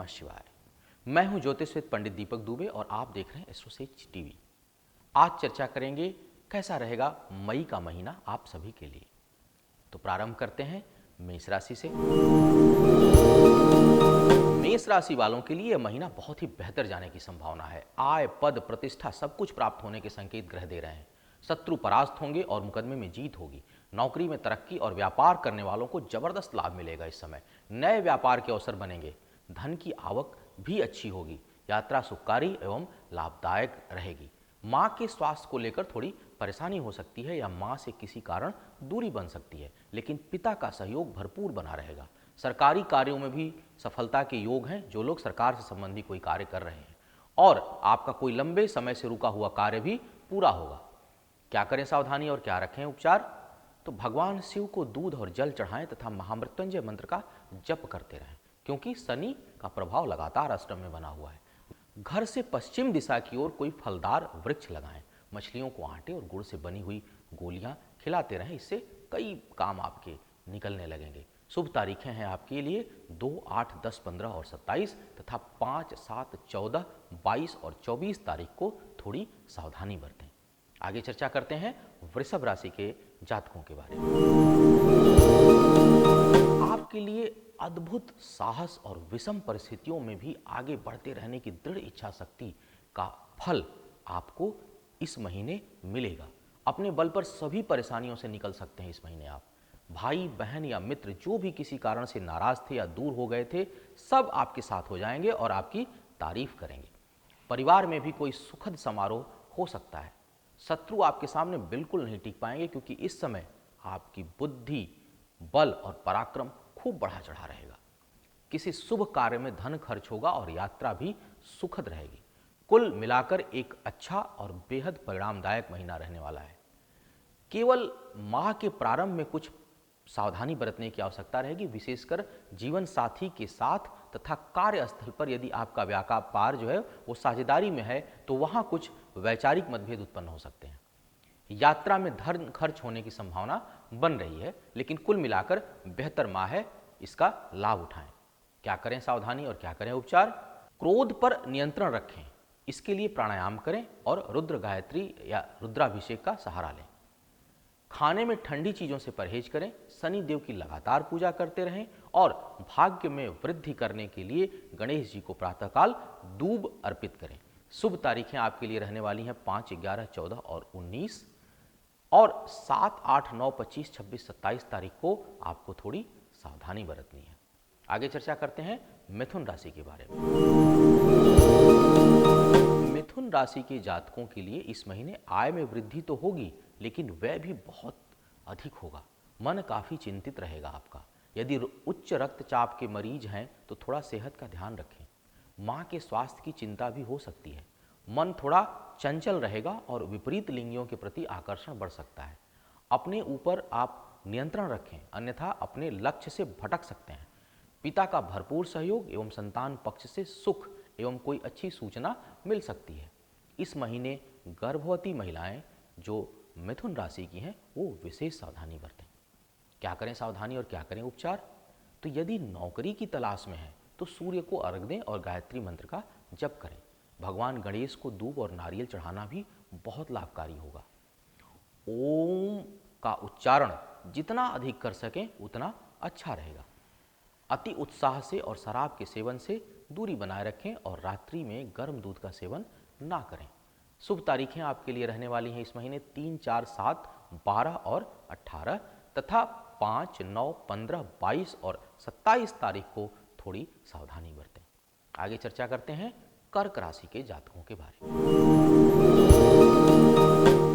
नमः शिवाय। मैं हूं ज्योतिषविद पंडित दीपक दुबे और आप देख रहे हैं एस्ट्रोसेज टीवी। आज चर्चा करेंगे कैसा रहेगा मई का महीना आप सभी के लिए। तो प्रारंभ करते हैं मेष राशि से। मेष राशि वालों के लिए यह महीना बहुत ही बेहतर जाने की संभावना है। आय, पद, प्रतिष्ठा सब कुछ प्राप्त होने के संकेत ग्रह दे रहे हैं। शत्रु परास्त होंगे और मुकदमे में जीत होगी। नौकरी में तरक्की और व्यापार करने वालों को जबरदस्त लाभ मिलेगा। इस समय नए व्यापार के अवसर बनेंगे। धन की आवक भी अच्छी होगी। यात्रा सुखकारी एवं लाभदायक रहेगी। माँ के स्वास्थ्य को लेकर थोड़ी परेशानी हो सकती है या माँ से किसी कारण दूरी बन सकती है, लेकिन पिता का सहयोग भरपूर बना रहेगा। सरकारी कार्यों में भी सफलता के योग हैं। जो लोग सरकार से संबंधी कोई कार्य कर रहे हैं और आपका कोई लंबे समय से रुका हुआ कार्य भी पूरा होगा। क्या करें सावधानी और क्या रखें उपचार? तो भगवान शिव को दूध और जल चढ़ाएं तथा महामृत्युंजय मंत्र का जप करते रहें, क्योंकि शनि का प्रभाव लगातार अष्टम में बना हुआ है। घर से पश्चिम दिशा की ओर कोई फलदार वृक्ष लगाएं। मछलियों को आटे और गुड़ से बनी हुई गोलियां खिलाते रहें। इससे कई काम आपके निकलने लगेंगे। शुभ तारीखें हैं आपके लिए 2, 8, 10, 15 और 27 तथा 5, 7, 14, 22 और 24 तारीख को थोड़ी सावधानी बरतें। आगे चर्चा करते हैं वृषभ राशि के जातकों के बारे में। आपके लिए अद्भुत साहस और विषम परिस्थितियों में भी आगे बढ़ते रहने की दृढ़ इच्छा शक्ति का फल आपको इस महीने मिलेगा। अपने बल पर सभी परेशानियों से निकल सकते हैं इस महीने आप। भाई बहन या मित्र जो भी किसी कारण से नाराज थे या दूर हो गए थे, सब आपके साथ हो जाएंगे और आपकी तारीफ करेंगे। परिवार में भी कोई सुखद समारोह हो सकता है। शत्रु आपके सामने बिल्कुल नहीं टिक पाएंगे, क्योंकि इस समय आपकी बुद्धि, बल और पराक्रम खूब बढ़ा चढ़ा रहेगा। किसी शुभ कार्य में धन खर्च होगा और यात्रा भी सुखद रहेगी। कुल मिलाकर एक अच्छा और बेहद परिणामदायक महीना रहने वाला है। केवल माह के प्रारंभ में कुछ सावधानी बरतने की आवश्यकता रहेगी, विशेषकर जीवन साथी के साथ तथा कार्यस्थल पर। यदि आपका व्यापार जो है वो साझेदारी में है तो वहाँ कुछ वैचारिक मतभेद उत्पन्न हो सकते हैं। यात्रा में धन खर्च होने की संभावना बन रही है, लेकिन कुल मिलाकर बेहतर माह है, इसका लाभ उठाएं। क्या करें सावधानी और क्या करें उपचार? क्रोध पर नियंत्रण रखें, इसके लिए प्राणायाम करें और रुद्र गायत्री या रुद्राभिषेक का सहारा लें। खाने में ठंडी चीजों से परहेज करें। शनि देव की लगातार पूजा करते रहें और भाग्य में वृद्धि करने के लिए गणेश जी को प्रातःकाल दूब अर्पित करें। शुभ तारीखें आपके लिए रहने वाली हैं 5, 11, 14 और 19 और 7, 8, 9, 25, 26, 27 तारीख को आपको थोड़ी सावधानी बरतनी है। आगे चर्चा करते हैं मिथुन राशि के बारे में। मिथुन राशि के जातकों के लिए इस महीने आय में वृद्धि तो होगी, लेकिन व्यय भी बहुत अधिक होगा। मन काफ़ी चिंतित रहेगा आपका। यदि उच्च रक्तचाप के मरीज हैं तो थोड़ा सेहत का ध्यान रखें। माँ के स्वास्थ्य की चिंता भी हो सकती है। मन थोड़ा चंचल रहेगा और विपरीत लिंगियों के प्रति आकर्षण बढ़ सकता है। अपने ऊपर आप नियंत्रण रखें, अन्यथा अपने लक्ष्य से भटक सकते हैं। पिता का भरपूर सहयोग एवं संतान पक्ष से सुख एवं कोई अच्छी सूचना मिल सकती है। इस महीने गर्भवती महिलाएं जो मिथुन राशि की हैं वो विशेष सावधानी बरतें। क्या करें सावधानी और क्या करें उपचार? तो यदि नौकरी की तलाश में है तो सूर्य को अर्घ दें और गायत्री मंत्र का जप करें। भगवान गणेश को दूब और नारियल चढ़ाना भी बहुत लाभकारी होगा। ओम का उच्चारण जितना अधिक कर सकें उतना अच्छा रहेगा। अति उत्साह से और शराब के सेवन से दूरी बनाए रखें और रात्रि में गर्म दूध का सेवन ना करें। शुभ तारीखें आपके लिए रहने वाली हैं इस महीने 3, 4, 7, 12 और 18 तथा 5, 9, 15, 22 और 27 तारीख को थोड़ी सावधानी बरतें। आगे चर्चा करते हैं कर्क राशि के जातकों के बारे में।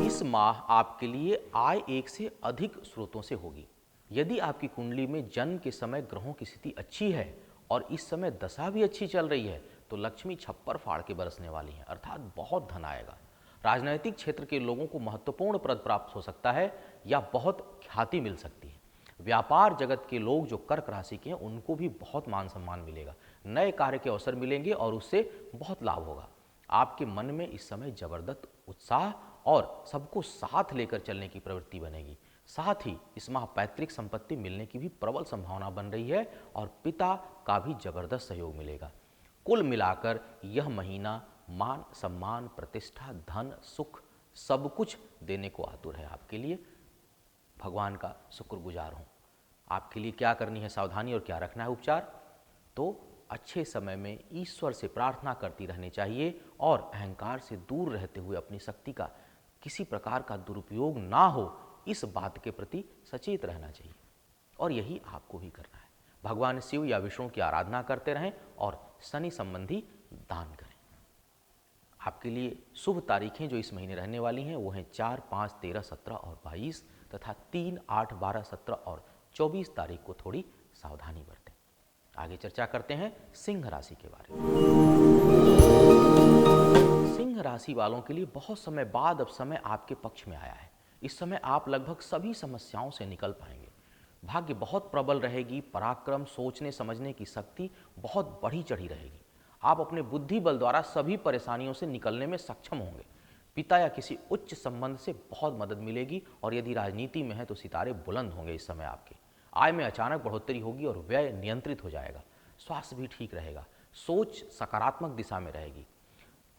इस माह आपके लिए आय एक से अधिक स्रोतों से होगी। यदि आपकी कुंडली में जन्म के समय ग्रहों की स्थिति अच्छी है और इस समय दशा भी अच्छी चल रही है तो लक्ष्मी छप्पर फाड़ के बरसने वाली है, अर्थात बहुत धन आएगा। राजनैतिक क्षेत्र के लोगों को महत्वपूर्ण पद प्राप्त हो सकता है या बहुत ख्याति मिल सकती है। व्यापार जगत के लोग जो कर्क राशि के हैं उनको भी बहुत मान सम्मान मिलेगा। नए कार्य के अवसर मिलेंगे और उससे बहुत लाभ होगा। आपके मन में इस समय जबरदस्त उत्साह और सबको साथ लेकर चलने की प्रवृत्ति बनेगी। साथ ही इस माह पैतृक संपत्ति मिलने की भी प्रबल संभावना बन रही है और पिता का भी जबरदस्त सहयोग मिलेगा। कुल मिलाकर यह महीना मान सम्मान प्रतिष्ठा धन सुख सब कुछ देने को आतुर है आपके लिए। भगवान का शुक्रगुजार हूँ। आपके लिए क्या करनी है सावधानी और क्या रखना है उपचार, तो अच्छे समय में ईश्वर से प्रार्थना करती रहनी चाहिए और अहंकार से दूर रहते हुए अपनी शक्ति का किसी प्रकार का दुरुपयोग ना हो, इस बात के प्रति सचेत रहना चाहिए और यही आपको भी करना है। भगवान शिव या विष्णु की आराधना करते रहें और शनि संबंधी दान करें। आपके लिए शुभ तारीखें जो इस महीने रहने वाली हैं वो हैं 4, 5, 13, 17 और 22 तथा 3, 8, 12, 17 और 24 तारीख को थोड़ी सावधानी बरतें। आगे चर्चा करते हैं सिंह राशि के बारे में। सिंह राशि वालों के लिए बहुत समय बाद अब समय आपके पक्ष में आया है। इस समय आप लगभग सभी समस्याओं से निकल पाएंगे। भाग्य बहुत प्रबल रहेगी, पराक्रम सोचने समझने की शक्ति बहुत बढ़ी चढ़ी रहेगी। आप अपने बुद्धि बल द्वारा सभी परेशानियों से निकलने में सक्षम होंगे। पिता या किसी उच्च संबंध से बहुत मदद मिलेगी और यदि राजनीति में है तो सितारे बुलंद होंगे इस समय आपके। आय में अचानक बढ़ोतरी होगी और व्यय नियंत्रित हो जाएगा। स्वास्थ्य भी ठीक रहेगा। सोच सकारात्मक दिशा में रहेगी।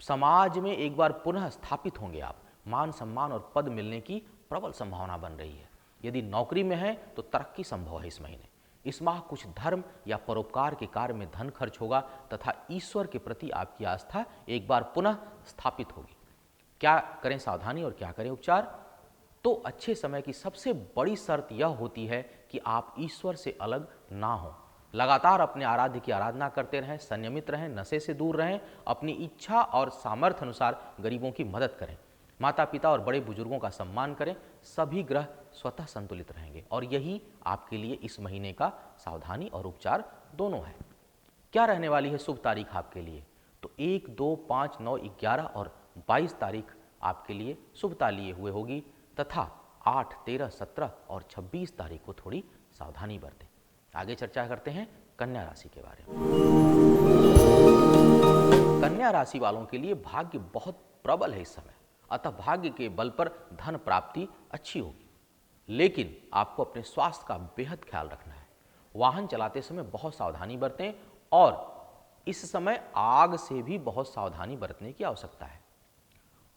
समाज में एक बार पुनः स्थापित होंगे आप। मान सम्मान और पद मिलने की प्रबल संभावना बन रही है। यदि नौकरी में है तो तरक्की संभव है इस महीने। इस माह कुछ धर्म या परोपकार के कार्य में धन खर्च होगा तथा ईश्वर के प्रति आपकी आस्था एक बार पुनः स्थापित होगी। क्या करें सावधानी और क्या करें उपचार, तो अच्छे समय की सबसे बड़ी शर्त यह होती है कि आप ईश्वर से अलग ना हों। लगातार अपने आराध्य की आराधना करते रहें, संयमित रहें, नशे से दूर रहें, अपनी इच्छा और सामर्थ्य अनुसार गरीबों की मदद करें, माता पिता और बड़े बुजुर्गों का सम्मान करें। सभी ग्रह स्वतः संतुलित रहेंगे और यही आपके लिए इस महीने का सावधानी और उपचार दोनों है। क्या रहने वाली है शुभ तारीख आपके लिए, तो 1, 2, 5, 9, 11 और 22 तारीख आपके लिए शुभता लिए हुए होगी तथा 8, 13, 17 और 26 तारीख को थोड़ी सावधानी बरतें। आगे चर्चा करते हैं कन्या राशि के बारे में। कन्या राशि वालों के लिए भाग्य बहुत प्रबल है इस समय, अतः भाग्य के बल पर धन प्राप्ति अच्छी होगी, लेकिन आपको अपने स्वास्थ्य का बेहद ख्याल रखना है। वाहन चलाते समय बहुत सावधानी बरतें और इस समय आग से भी बहुत सावधानी बरतने की आवश्यकता है।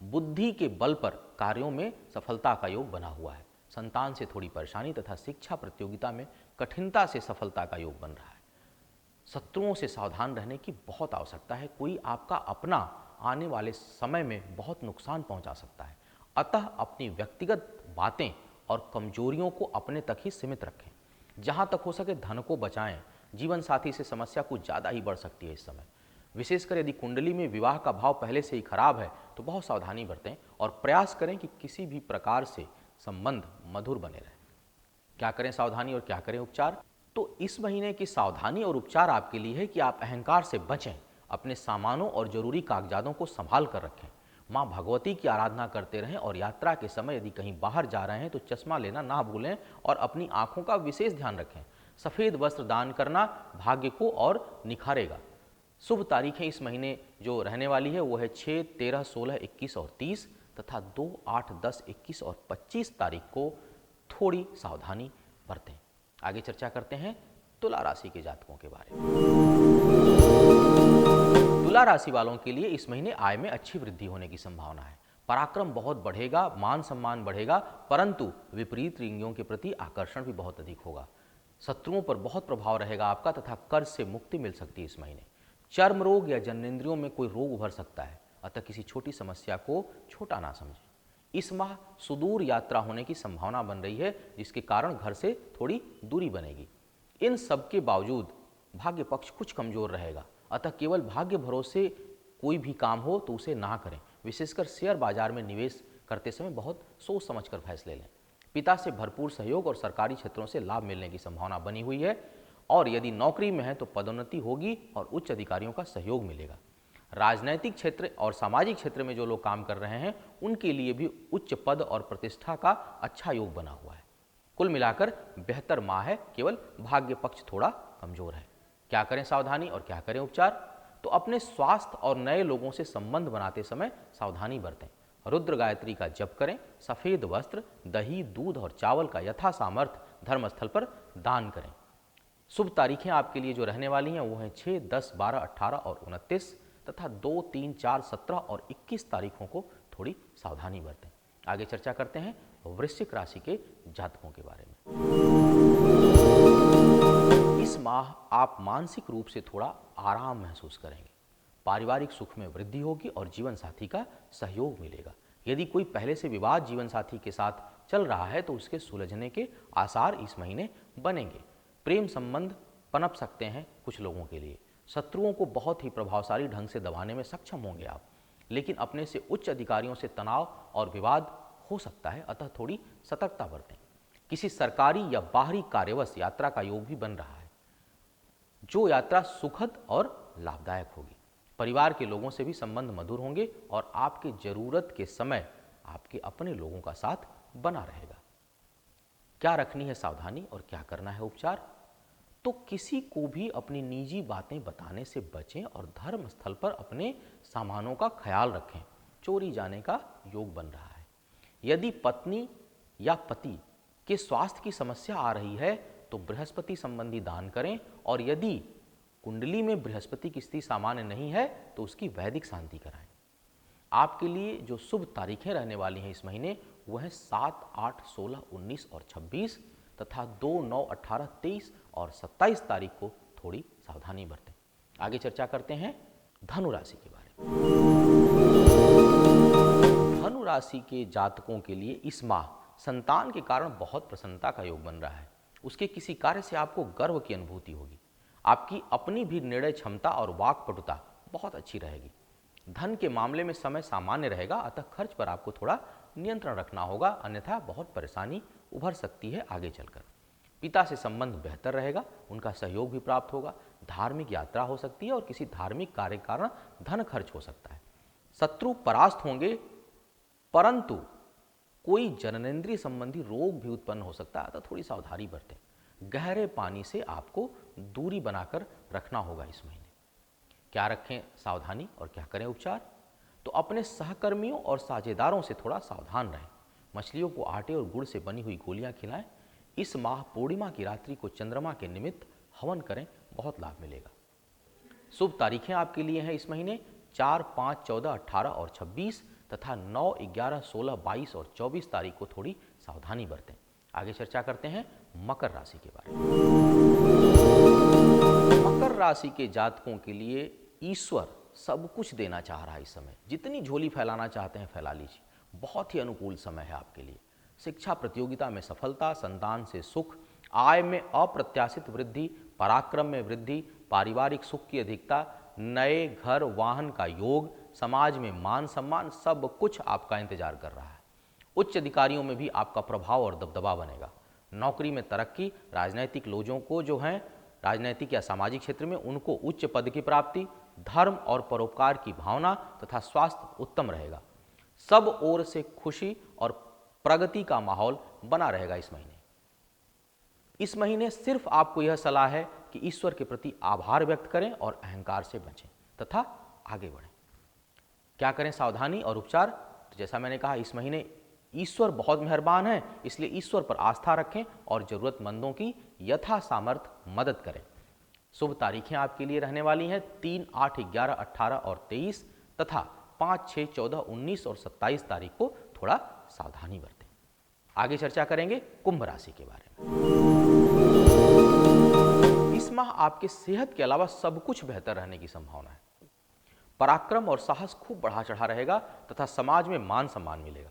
बुद्धि के बल पर कार्यों में सफलता का योग बना हुआ है। संतान से थोड़ी परेशानी तथा शिक्षा प्रतियोगिता में कठिनता से सफलता का योग बन रहा है। शत्रुओं से सावधान रहने की बहुत आवश्यकता है। कोई आपका अपना आने वाले समय में बहुत नुकसान पहुंचा सकता है, अतः अपनी व्यक्तिगत बातें और कमजोरियों को अपने तक ही सीमित रखें। जहां तक हो सके धन को बचाएं। जीवन साथी से समस्या कुछ ज़्यादा ही बढ़ सकती है इस समय। विशेषकर यदि कुंडली में विवाह का भाव पहले से ही खराब है तो बहुत सावधानी बरतें और प्रयास करें कि किसी भी प्रकार से संबंध मधुर बने रहे। क्या करें सावधानी और क्या करें उपचार, तो इस महीने की सावधानी और उपचार आपके लिए है कि आप अहंकार से बचें, अपने सामानों और जरूरी कागजातों को संभाल कर रखें, माँ भगवती की आराधना करते रहें और यात्रा के समय यदि कहीं बाहर जा रहे हैं तो चश्मा लेना ना भूलें और अपनी आंखों का विशेष ध्यान रखें। सफ़ेद वस्त्र दान करना भाग्य को और निखारेगा। शुभ तारीखें इस महीने जो रहने वाली है वो है 6, 13, 16, 21 और 30 तथा 2, 8, 10, 21 और 25 तारीख को थोड़ी सावधानी बरतें। आगे चर्चा करते हैं तुला राशि के जातकों के बारे में। तुला राशि वालों के लिए इस महीने आय में अच्छी वृद्धि होने की संभावना है। पराक्रम बहुत बढ़ेगा, मान सम्मान बढ़ेगा, परंतु विपरीत लिंगियों के प्रति आकर्षण भी बहुत अधिक होगा। शत्रुओं पर बहुत प्रभाव रहेगा आपका तथा कर्ज से मुक्ति मिल सकती है इस महीने। चर्म रोग या जननेंद्रियों में कोई रोग उभर सकता है, अतः किसी छोटी समस्या को छोटा ना समझें। इस माह सुदूर यात्रा होने की संभावना बन रही है, जिसके कारण घर से थोड़ी दूरी बनेगी। इन सब के बावजूद भाग्य पक्ष कुछ कमजोर रहेगा, अतः केवल भाग्य भरोसे कोई भी काम हो तो उसे ना करें। विशेषकर शेयर बाजार में निवेश करते समय बहुत सोच समझकर फैसले लें। पिता से भरपूर सहयोग और सरकारी क्षेत्रों से लाभ मिलने की संभावना बनी हुई है और यदि नौकरी में है तो पदोन्नति होगी और उच्च अधिकारियों का सहयोग मिलेगा। राजनैतिक क्षेत्र और सामाजिक क्षेत्र में जो लोग काम कर रहे हैं उनके लिए भी उच्च पद और प्रतिष्ठा का अच्छा योग बना हुआ है। कुल मिलाकर बेहतर माह है, केवल भाग्य पक्ष थोड़ा कमजोर है। क्या करें सावधानी और क्या करें उपचार, तो अपने स्वास्थ्य और नए लोगों से संबंध बनाते समय सावधानी बरतें। रुद्र गायत्री का जप करें, सफ़ेद वस्त्र, दही, दूध और चावल का यथा सामर्थ्य धर्मस्थल पर दान करें। शुभ तारीखें आपके लिए जो रहने वाली हैं वो हैं 6, 10, 12, 18 और 29 तथा 2, 3, 4, 17 और 21 तारीखों को थोड़ी सावधानी बरतें। आगे चर्चा करते हैं वृश्चिक राशि के जातकों के बारे में। इस माह आप मानसिक रूप से थोड़ा आराम महसूस करेंगे। पारिवारिक सुख में वृद्धि होगी और जीवन साथी का सहयोग मिलेगा। यदि कोई पहले से विवाद जीवन साथी के साथ चल रहा है तो उसके सुलझने के आसार इस महीने बनेंगे। प्रेम संबंध पनप सकते हैं कुछ लोगों के लिए। शत्रुओं को बहुत ही प्रभावशाली ढंग से दबाने में सक्षम होंगे आप, लेकिन अपने से उच्च अधिकारियों से तनाव और विवाद हो सकता है, अतः थोड़ी सतर्कता बरतें। किसी सरकारी या बाहरी कार्यवश यात्रा का योग भी बन रहा है, जो यात्रा सुखद और लाभदायक होगी। परिवार के लोगों से भी संबंध मधुर होंगे और आपके जरूरत के समय आपके अपने लोगों का साथ बना रहेगा। क्या रखनी है सावधानी और क्या करना है उपचार? तो किसी को भी अपनी निजी बातें बताने से बचें और धर्म स्थल पर अपने सामानों का ख्याल रखें। चोरी जाने का योग बन रहा है। यदि पत्नी या पति के स्वास्थ्य की समस्या आ रही है तो बृहस्पति संबंधी दान करें, और यदि कुंडली में बृहस्पति की स्थिति सामान्य नहीं है तो उसकी वैदिक शांति कराएं। आपके लिए जो शुभ तारीखें रहने वाली हैं इस महीने वो हैं 7, 8, 16, 19 और 26 तथा 2, 9, 18, 23 और 27 तारीख को थोड़ी सावधानी बरतें। आगे चर्चा करते हैं धनु राशि के बारे में। धनु राशि के जातकों के लिए इस माह संतान के कारण बहुत प्रसन्नता का योग बन रहा है। उसके किसी कार्य से आपको गर्व की अनुभूति होगी। आपकी अपनी भी निर्णय क्षमता और वाक्पटुता बहुत अच्छी रहेगी। धन के मामले में समय सामान्य रहेगा, अतः खर्च पर आपको थोड़ा नियंत्रण रखना होगा, अन्यथा बहुत परेशानी उभर सकती है आगे चलकर। पिता से संबंध बेहतर रहेगा, उनका सहयोग भी प्राप्त होगा। धार्मिक यात्रा हो सकती है और किसी धार्मिक कार्य के कारण धन खर्च हो सकता है। शत्रु परास्त होंगे, परंतु कोई जननेंद्रिय संबंधी रोग भी उत्पन्न हो सकता है, अतः थोड़ी सावधानी बरतें। गहरे पानी से आपको दूरी बनाकर रखना होगा इस महीने। क्या रखें सावधानी और क्या करें उपचार? तो अपने सहकर्मियों और साझेदारों से थोड़ा सावधान रहें। मछलियों को आटे और गुड़ से बनी हुई गोलियां खिलाएं। इस माह पूर्णिमा की रात्रि को चंद्रमा के निमित्त हवन करें, बहुत लाभ मिलेगा। शुभ तारीखें आपके लिए हैं इस महीने 4, 5, 14, 18 और 26 तथा 9, 11, 16, 22 और 24 तारीख को थोड़ी सावधानी बरतें। आगे चर्चा करते हैं मकर राशि के बारे में। मकर राशि के जातकों के लिए ईश्वर सब कुछ देना चाह रहा है इस समय। जितनी झोली फैलाना चाहते हैं फैला लीजिए, बहुत ही अनुकूल समय है आपके लिए। शिक्षा प्रतियोगिता में सफलता, संतान से सुख, आय में अप्रत्याशित वृद्धि, पराक्रम में वृद्धि, पारिवारिक सुख की अधिकता, नए घर वाहन का योग, समाज में मान सम्मान, सब कुछ आपका इंतजार कर रहा है। उच्च अधिकारियों में भी आपका प्रभाव और दबदबा बनेगा। नौकरी में तरक्की, राजनैतिक लोगों को जो हैं राजनैतिक या सामाजिक क्षेत्र में उनको उच्च पद की प्राप्ति, धर्म और परोपकार की भावना तथा स्वास्थ्य उत्तम रहेगा। सब ओर से खुशी और प्रगति का माहौल बना रहेगा इस महीने। इस महीने सिर्फ आपको यह सलाह है कि ईश्वर के प्रति आभार व्यक्त करें और अहंकार से बचें तथा आगे बढ़ें। क्या करें सावधानी और उपचार? तो जैसा मैंने कहा, इस महीने ईश्वर बहुत मेहरबान है, इसलिए ईश्वर पर आस्था रखें और जरूरतमंदों की यथा सामर्थ्य मदद करें। शुभ तारीखें आपके लिए रहने वाली हैं 3, 8, 11, 18 और 23 तथा 5, 6, 14, 19 और 27 तारीख को थोड़ा सावधानी बरतें। आगे चर्चा करेंगे कुंभ राशि के बारे में। इस माह आपके सेहत के अलावा सब कुछ बेहतर रहने की संभावना है। पराक्रम और साहस खूब बढ़ा चढ़ा रहेगा तथा समाज में मान सम्मान मिलेगा।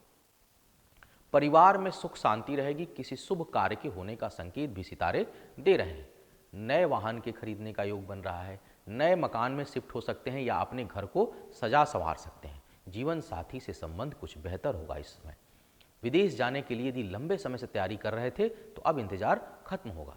परिवार में सुख शांति रहेगी। किसी शुभ कार्य के होने का संकेत भी सितारे दे रहे हैं। नए वाहन के खरीदने का योग बन रहा है। नए मकान में शिफ्ट हो सकते हैं या अपने घर को सजा संवार सकते हैं। जीवन साथी से संबंध कुछ बेहतर होगा इस समय। विदेश जाने के लिए यदि लंबे समय से तैयारी कर रहे थे तो अब इंतजार खत्म होगा,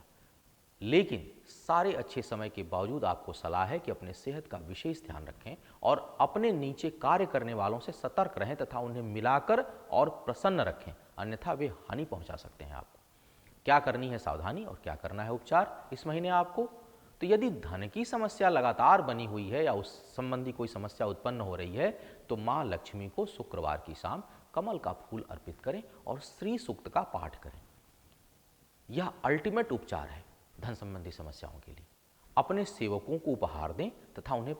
लेकिन सारे अच्छे समय के बावजूद आपको सलाह है कि अपने सेहत का विशेष ध्यान रखें और अपने नीचे कार्य करने वालों से सतर्क रहें तथा उन्हें मिलाकर और प्रसन्न रखें, अन्यथा वे हानि पहुंचा सकते हैं आपको। क्या करनी है सावधानी और क्या करना है उपचार इस महीने आपको? तो यदि धन की समस्या लगातार बनी हुई है या उस संबंधी कोई समस्या उत्पन्न हो रही है तो माँ लक्ष्मी को शुक्रवार की शाम कमल का फूल अर्पित करें और श्री सूक्त का पाठ करें। यह अल्टीमेट उपचार है। धन संबंधी समस्याओं के लिए। अपने सेवकों को उपहार दें तथा उन्हें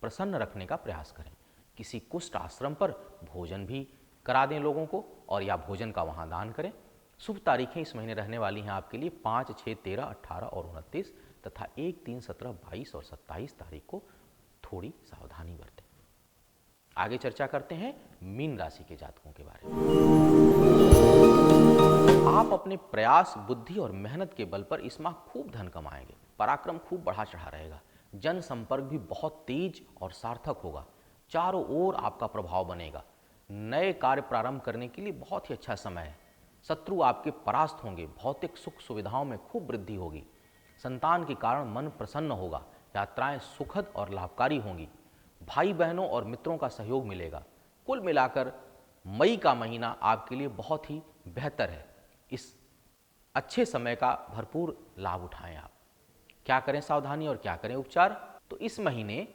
प्रसन्न रखने का प्रयास करें। किसी कुष्ठ आश्रम पर भोजन भी करा दें लोगों को, और या भोजन का वहाँ दान करें। शुभ तारीखें इस महीने रहने वाली हैं आपके लिए 5, 6, 13, 18 और 29 तथा 1, 3, 17, 22 और 27 तारीख को थोड़ी सावधानी बरतें। आगे चर्चा करते हैं मीन राशि के जातकों के बारे में। आप अपने प्रयास, बुद्धि और मेहनत के बल पर इस माह खूब धन कमाएंगे। पराक्रम खूब बढ़ा चढ़ा रहेगा। जन संपर्क भी बहुत तेज और सार्थक होगा। चारों ओर आपका प्रभाव बनेगा। नए कार्य प्रारंभ करने के लिए बहुत ही अच्छा समय है। शत्रु आपके परास्त होंगे। भौतिक सुख सुविधाओं में खूब वृद्धि होगी। संतान के कारण मन प्रसन्न होगा। यात्राएं सुखद और लाभकारी होंगी। भाई बहनों और मित्रों का सहयोग मिलेगा। कुल मिलाकर मई का महीना आपके लिए बहुत ही बेहतर है। इस अच्छे समय का भरपूर लाभ उठाएं आप। क्या करें सावधानी और क्या करें उपचार? तो इस महीने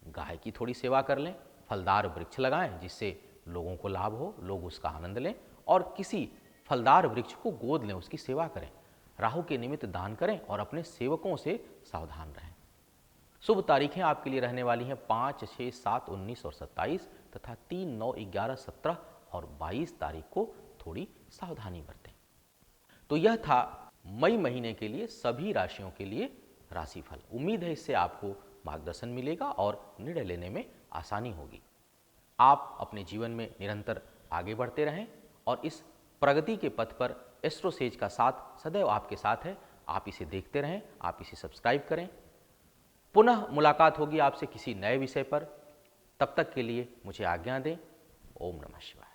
गाय की थोड़ी सेवा कर लें, फलदार वृक्ष लगाएं जिससे लोगों को लाभ हो, लोग उसका आनंद लें, और किसी फलदार वृक्ष को गोद लें, उसकी सेवा करें। राहु के निमित्त दान करें और अपने सेवकों से सावधान रहें। शुभ तारीखें आपके लिए रहने वाली हैं 5, 6, 7, 19 और 27 तथा 3, 9, 11, 17 और 22 तारीख को थोड़ी सावधानी बरतें। तो यह था मई महीने के लिए सभी राशियों के लिए राशिफल। उम्मीद है इससे आपको मार्गदर्शन मिलेगा और निर्णय लेने में आसानी होगी। आप अपने जीवन में निरंतर आगे बढ़ते रहें और इस प्रगति के पथ पर एस्ट्रोसेज का साथ सदैव आपके साथ है। आप इसे देखते रहें, आप इसे सब्सक्राइब करें। पुनः मुलाकात होगी आपसे किसी नए विषय पर। तब तक के लिए मुझे आज्ञा दें। ओम नमः शिवाय।